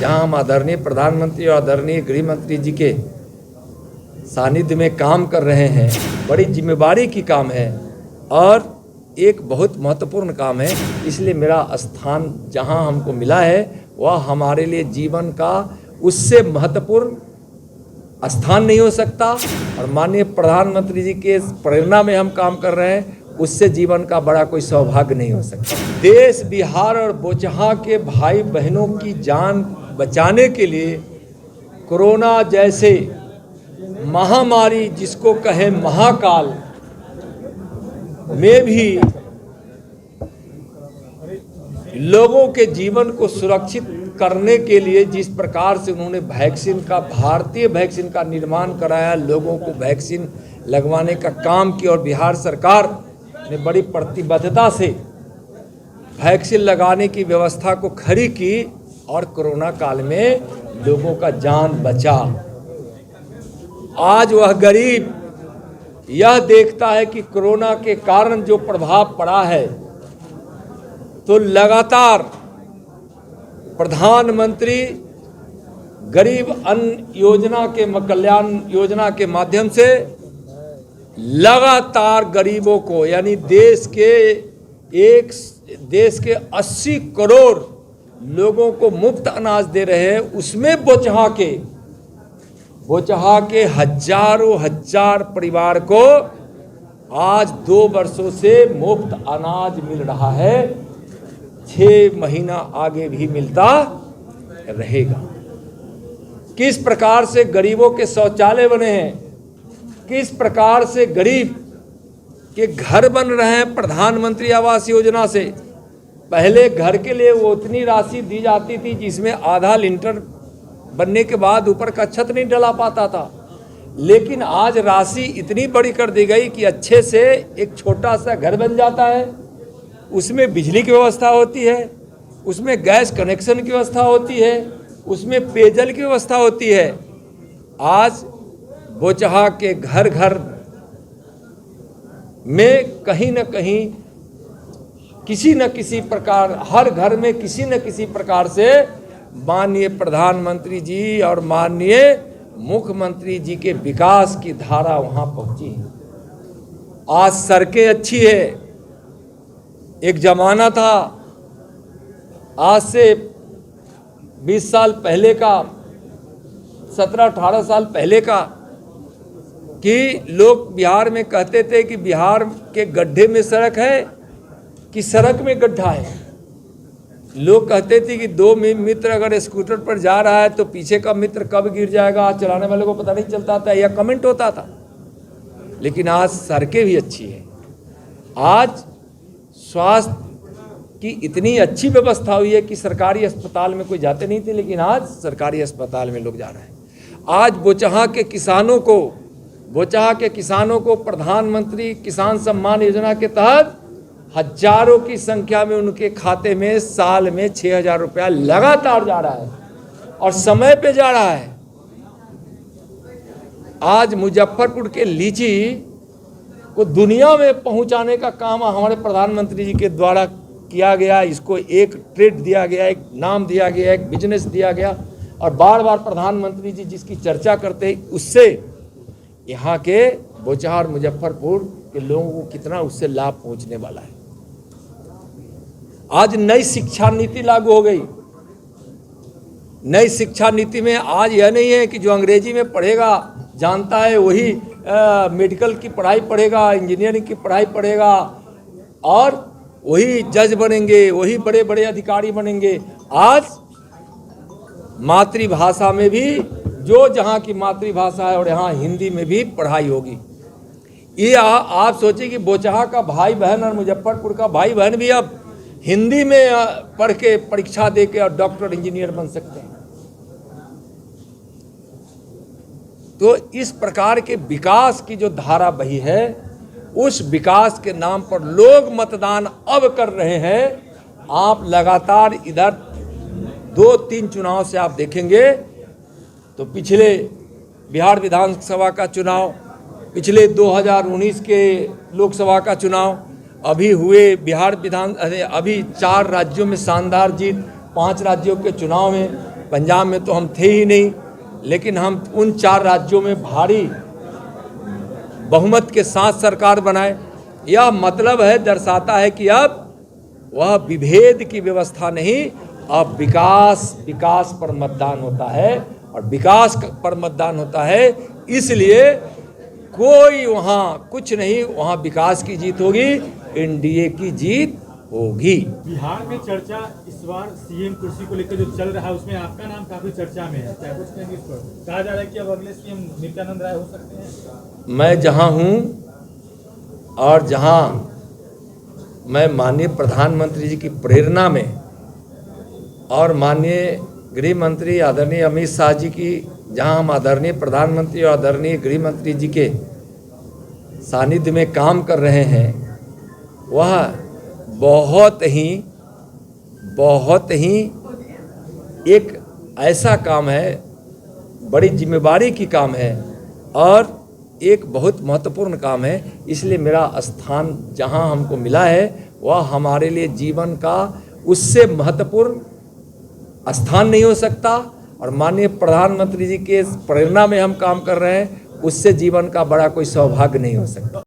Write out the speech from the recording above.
जहां हम आदरणीय प्रधानमंत्री और आदरणीय गृह मंत्री जी के सानिध्य में काम कर रहे हैं, बड़ी जिम्मेदारी की काम है और एक बहुत महत्वपूर्ण काम है। इसलिए मेरा स्थान जहां हमको मिला है वह हमारे लिए जीवन का उससे महत्वपूर्ण स्थान नहीं हो सकता और माननीय प्रधानमंत्री जी के प्रेरणा में हम काम कर रहे हैं, उससे जीवन का बड़ा कोई सौभाग्य नहीं हो सकता। देश, बिहार और बोचहा के भाई बहनों की जान बचाने के लिए कोरोना जैसे महामारी, जिसको कहे महाकाल, में भी लोगों के जीवन को सुरक्षित करने के लिए जिस प्रकार से उन्होंने वैक्सीन का, भारतीय वैक्सीन का निर्माण कराया, लोगों को वैक्सीन लगवाने का काम किया और बिहार सरकार ने बड़ी प्रतिबद्धता से वैक्सीन लगाने की व्यवस्था को खड़ी की और कोरोना काल में लोगों का जान बचा। आज वह गरीब यह देखता है कि कोरोना के कारण जो प्रभाव पड़ा है, तो लगातार प्रधानमंत्री गरीब अन्न योजना के कल्याण योजना के माध्यम से लगातार गरीबों को, यानी देश के 80 करोड़ लोगों को मुफ्त अनाज दे रहे हैं। उसमें बोचहा के हजारों हजार परिवार को आज 2 वर्षों से मुफ्त अनाज मिल रहा है, 6 महीना आगे भी मिलता रहेगा। किस प्रकार से गरीबों के शौचालय बने हैं, किस प्रकार से गरीब के घर बन रहे हैं प्रधानमंत्री आवास योजना से। पहले घर के लिए वो उतनी राशि दी जाती थी जिसमें आधा लिंटर बनने के बाद ऊपर का छत नहीं डला पाता था, लेकिन आज राशि इतनी बड़ी कर दी गई कि अच्छे से एक छोटा सा घर बन जाता है, उसमें बिजली की व्यवस्था होती है, उसमें गैस कनेक्शन की व्यवस्था होती है, उसमें पेयजल की व्यवस्था होती है। आज बोचहा के घर घर में कहीं न कहीं किसी न किसी प्रकार, हर घर में किसी न किसी प्रकार से माननीय प्रधानमंत्री जी और माननीय मुख्यमंत्री जी के विकास की धारा वहां पहुंची है। आज सड़कें अच्छी है। एक जमाना था आज से 20 साल पहले का, 17-18 साल पहले का, कि लोग बिहार में कहते थे कि बिहार के गड्ढे में सड़क है कि सड़क में गड्ढा है। लोग कहते थे कि 2 मित्र अगर स्कूटर पर जा रहा है तो पीछे का मित्र कब गिर जाएगा चलाने वाले को पता नहीं चलता था, यह कमेंट होता था। लेकिन आज सड़कें भी अच्छी है। आज स्वास्थ्य की इतनी अच्छी व्यवस्था हुई है कि सरकारी अस्पताल में कोई जाते नहीं थे, लेकिन आज सरकारी अस्पताल में लोग जा रहे हैं। आज बोचहा के किसानों को प्रधानमंत्री किसान सम्मान योजना के तहत हजारों की संख्या में उनके खाते में साल में 6,000 रुपया लगातार जा रहा है और समय पे जा रहा है। आज मुजफ्फरपुर के लीची को दुनिया में पहुंचाने का काम हमारे प्रधानमंत्री जी के द्वारा किया गया। इसको एक ट्रेड दिया गया, एक नाम दिया गया, एक बिजनेस दिया गया और बार बार प्रधानमंत्री जी जिसकी चर्चा करते हैं, उससे यहाँ के बोचहा और मुजफ्फरपुर के लोगों को कितना उससे लाभ पहुंचने वाला है। आज नई शिक्षा नीति लागू हो गई। नई शिक्षा नीति में आज यह नहीं है कि जो अंग्रेजी में पढ़ेगा जानता है वही मेडिकल की पढ़ाई पढ़ेगा, इंजीनियरिंग की पढ़ाई पढ़ेगा और वही जज बनेंगे, वही बड़े बड़े अधिकारी बनेंगे। आज मातृभाषा में भी, जो जहाँ की मातृभाषा है और यहाँ हिंदी में भी पढ़ाई होगी। ये आप सोचिए कि बोचहा का भाई बहन और मुजफ्फरपुर का भाई बहन भी अब हिंदी में पढ़ के परीक्षा दे के और डॉक्टर इंजीनियर बन सकते हैं। तो इस प्रकार के विकास की जो धारा बही है, उस विकास के नाम पर लोग मतदान अब कर रहे हैं। आप लगातार इधर 2-3 चुनाव से आप देखेंगे तो पिछले बिहार विधानसभा का चुनाव, पिछले 2019 के लोकसभा का चुनाव, अभी हुए अभी 4 राज्यों में शानदार जीत, 5 राज्यों के चुनाव में पंजाब में तो हम थे ही नहीं, लेकिन हम उन 4 राज्यों में भारी बहुमत के साथ सरकार बनाए। यह मतलब है, दर्शाता है कि अब वह विभेद की व्यवस्था नहीं, अब विकास पर मतदान होता है, और विकास पर मतदान होता है, इसलिए कोई वहाँ कुछ नहीं, वहाँ विकास की जीत होगी, एनडीए की जीत होगी। बिहार में चर्चा इस बार सीएम कुर्सी को लेकर जो चल रहा है उसमें आपका नाम काफी चर्चा में है, क्या कुछ कहेंगे इस पर? कहा जा रहा है कि अब अगले सीएम नित्यानंद राय हो सकते हैं। मैं जहाँ हूँ और जहाँ मैं माननीय प्रधानमंत्री जी की प्रेरणा में और माननीय गृह मंत्री आदरणीय अमित शाह जी की, जहाँ हम आदरणीय प्रधानमंत्री और आदरणीय गृह मंत्री जी के सानिध्य में काम कर रहे हैं, वह बहुत ही एक ऐसा काम है, बड़ी जिम्मेवारी की काम है और एक बहुत महत्वपूर्ण काम है। इसलिए मेरा स्थान जहां हमको मिला है वह हमारे लिए जीवन का उससे महत्वपूर्ण स्थान नहीं हो सकता, और माननीय प्रधानमंत्री जी के प्रेरणा में हम काम कर रहे हैं, उससे जीवन का बड़ा कोई सौभाग्य नहीं हो सकता।